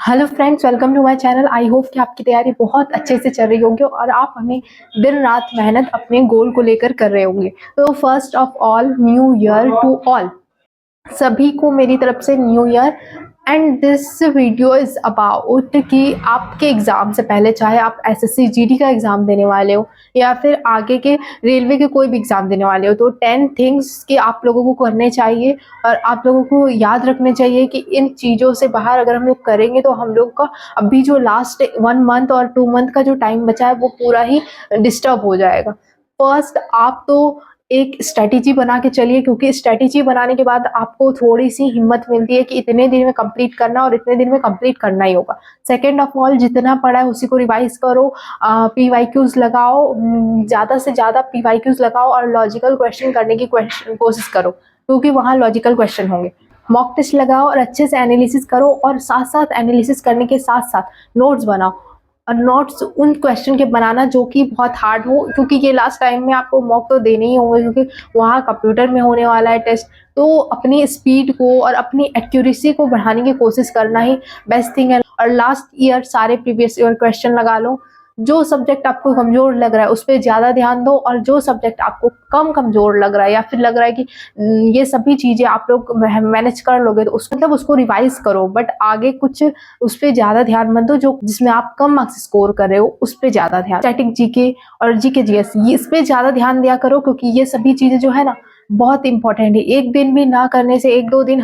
Hello friends, welcome to my channel. I hope कि आपकी तैयारी बहुत अच्छे से चल रही होगी और आप अपने दिन रात मेहनत अपने गोल को लेकर कर रहे होंगे। तो first of all, new year to all. सभी को मेरी तरफ से new year. And this video is about कि आपके एग्जाम से पहले, चाहे आप एसएससी जीडी का एग्जाम देने वाले हो या फिर आगे के रेलवे के कोई भी एग्जाम देने वाले हो, तो 10 थिंग्स कि आप लोगों को करने चाहिए और आप लोगों को याद रखने चाहिए कि इन चीज़ों से बाहर अगर हम लोग करेंगे तो हम लोग का अभी जो लास्ट 1 मंथ और 2 मंथ का जो टाइम बचा है वो पूरा ही डिस्टर्ब हो जाएगा। फर्स्ट, आप तो एक स्ट्रेटेजी बना के चलिए, क्योंकि स्ट्रेटेजी बनाने के बाद आपको थोड़ी सी हिम्मत मिलती है कि इतने दिन में कंप्लीट करना और इतने दिन में कंप्लीट करना ही होगा। सेकेंड ऑफ ऑल, जितना पढ़ा है उसी को रिवाइज करो, पीवाईक्यूज लगाओ, ज़्यादा से ज़्यादा पीवाईक्यूज लगाओ और लॉजिकल क्वेश्चन करने की कोशिश करो, क्योंकि वहाँ लॉजिकल क्वेश्चन होंगे। मॉक टेस्ट लगाओ और अच्छे से एनालिसिस करो और साथ साथ एनालिसिस करने के साथ साथ नोट्स बनाओ। और नोट्स उन क्वेश्चन के बनाना जो कि बहुत हार्ड हो, क्योंकि ये लास्ट टाइम में आपको मॉक तो देने ही होंगे, क्योंकि वहाँ कंप्यूटर में होने वाला है टेस्ट। तो अपनी स्पीड को और अपनी एक्यूरेसी को बढ़ाने की कोशिश करना ही बेस्ट थिंग है। और लास्ट ईयर सारे प्रीवियस ईयर क्वेश्चन लगा लो। जो सब्जेक्ट आपको कमजोर लग रहा है उस पर ज़्यादा ध्यान दो, और जो सब्जेक्ट आपको कम कमजोर लग रहा है या फिर लग रहा है कि ये सभी चीज़ें आप लोग मैनेज कर लोगे, तो उसको रिवाइज करो। बट आगे कुछ उस पर ज़्यादा ध्यान मत दो जो जिसमें आप कम मार्क्स स्कोर कर रहे हो, उस पर ज़्यादा ध्यान। स्टैटिक जीके और जीके जीएस, ये इस पर ज़्यादा ध्यान दिया करो, क्योंकि ये सभी चीज़ें जो है ना बहुत इंपॉर्टेंट है। एक दिन भी ना करने से, 1-2 दिन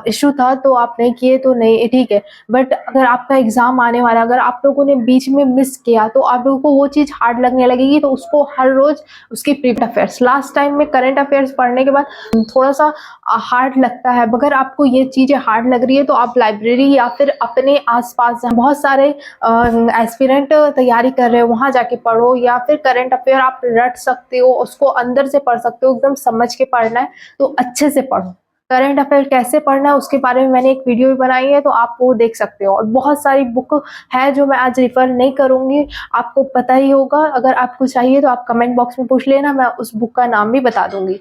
इशू था तो आप नहीं किए तो नहीं, ठीक है। बट अगर आपका एग्जाम आने वाला, अगर आप लोगों ने बीच में मिस किया तो आप लोगों को वो चीज़ हार्ड लगने लगेगी। तो उसको हर रोज उसकी प्रीवियस अफेयर्स, लास्ट टाइम में करंट अफेयर्स पढ़ने के बाद थोड़ा सा हार्ड लगता है। अगर आपको ये चीज़ें हार्ड लग रही है तो आप लाइब्रेरी या फिर अपने आसपास बहुत सारे एस्पिरेंट तैयारी कर रहे हो वहाँ जाके पढ़ो, या फिर करंट अफेयर आप रट सकते हो, उसको अंदर से पढ़ सकते हो। एकदम समझ के पढ़ना है तो अच्छे से पढ़ो। करंट अफेयर कैसे पढ़ना है उसके बारे में मैंने एक वीडियो भी बनाई है, तो आप वो देख सकते हो। और बहुत सारी बुक है जो मैं आज रिफर नहीं करूंगी, आपको पता ही होगा। अगर आपको चाहिए तो आप कमेंट बॉक्स में पूछ लेना, मैं उस बुक का नाम भी बता दूंगी।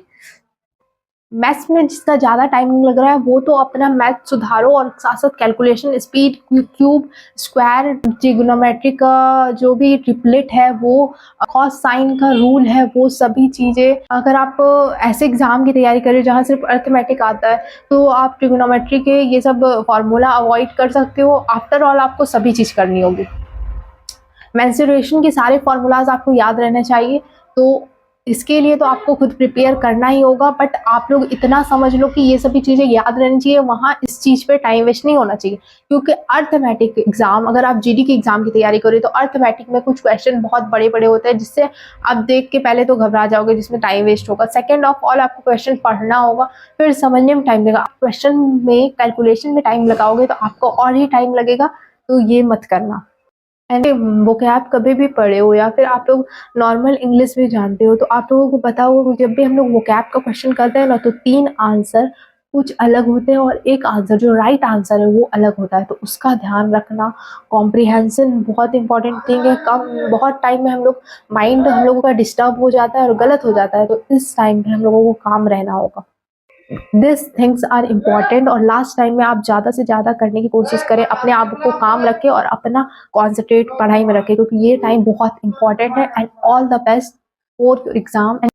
मैथ्स में जिसका ज़्यादा टाइमिंग लग रहा है वो तो अपना मैथ सुधारो, और साथ साथ calculation, speed, cube, square, trigonometry का जो भी ट्रिपलेट है वो, कॉस साइन का रूल है, वो सभी चीज़ें। अगर आप ऐसे एग्जाम की तैयारी कर रहे हो जहाँ सिर्फ अर्थमेटिक आता है तो आप ट्रिग्नोमेट्री के ये सब फार्मूला अवॉइड कर सकते हो। आफ्टर ऑल आपको सभी चीज़ करनी होगी। मेंसुरेशन के सारे फार्मूलाज आपको याद रहने चाहिए, तो इसके लिए तो आपको खुद प्रिपेयर करना ही होगा। बट आप लोग इतना समझ लो कि ये सभी चीज़ें याद रहनी चाहिए, वहाँ इस चीज़ पे टाइम वेस्ट नहीं होना चाहिए। क्योंकि अर्थमेटिक एग्जाम, अगर आप जीडी के एग्जाम की तैयारी करें तो अर्थमेटिक में कुछ क्वेश्चन बहुत बड़े बड़े होते हैं, जिससे आप देख के पहले तो घबरा जाओगे, जिसमें टाइम वेस्ट होगा। सेकेंड ऑफ ऑल, आपको क्वेश्चन पढ़ना होगा, फिर समझने में टाइम लगेगा। क्वेश्चन में कैलकुलेशन में टाइम लगाओगे तो आपको और ही टाइम लगेगा, तो ये मत करना। एंड वोकैब कभी भी पढ़े हो या फिर आप लोग नॉर्मल इंग्लिश भी जानते हो, तो आप लोगों को पता होगा जब भी हम लोग वोकैब का क्वेश्चन करते हैं ना, तो 3 आंसर कुछ अलग होते हैं और एक आंसर जो राइट आंसर है वो अलग होता है, तो उसका ध्यान रखना। कॉम्प्रिहेंशन बहुत इंपॉर्टेंट थिंग है। कम बहुत टाइम में माइंड हम लोगों का डिस्टर्ब हो जाता है और गलत हो जाता है, तो इस टाइम पे हम लोगों को काम रहना होगा। This things are important. और लास्ट टाइम में आप ज़्यादा से ज़्यादा करने की कोशिश करें, अपने आप को काम रखें और अपना कॉन्सेंट्रेट पढ़ाई में रखें, क्योंकि ये टाइम बहुत इंपॉर्टेंट है। And all the best for your exam.